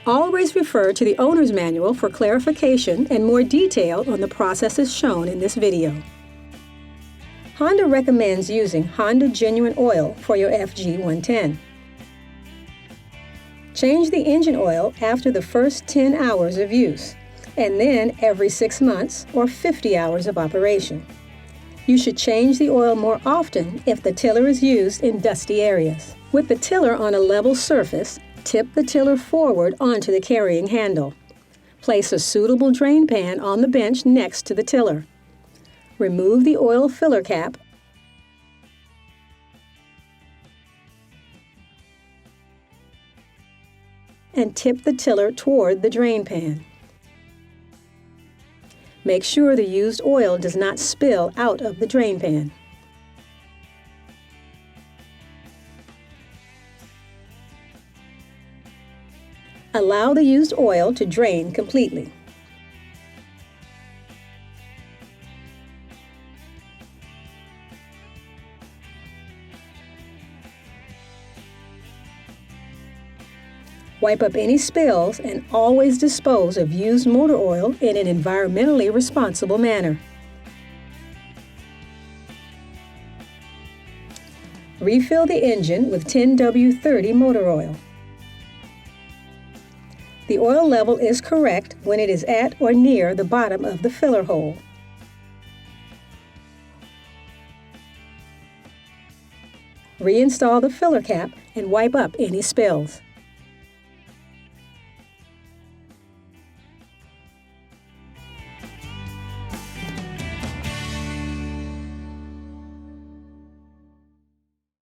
Always refer to the owner's manual for clarification and more detail on the processes shown in this video. Honda recommends using Honda Genuine Oil for your FG110. Change the engine oil after the first 10 hours of use, and then every 6 months or 50 hours of operation. You should change the oil more often if the tiller is used in dusty areas. With the tiller on a level surface, tip the tiller forward onto the carrying handle. Place a suitable drain pan on the bench next to the tiller. Remove the oil filler cap and tip the tiller toward the drain pan. Make sure the used oil does not spill out of the drain pan. Allow the used oil to drain completely. Wipe up any spills and always dispose of used motor oil in an environmentally responsible manner. Refill the engine with 10W30 motor oil. The oil level is correct when it is at or near the bottom of the filler hole. Reinstall the filler cap and wipe up any spills.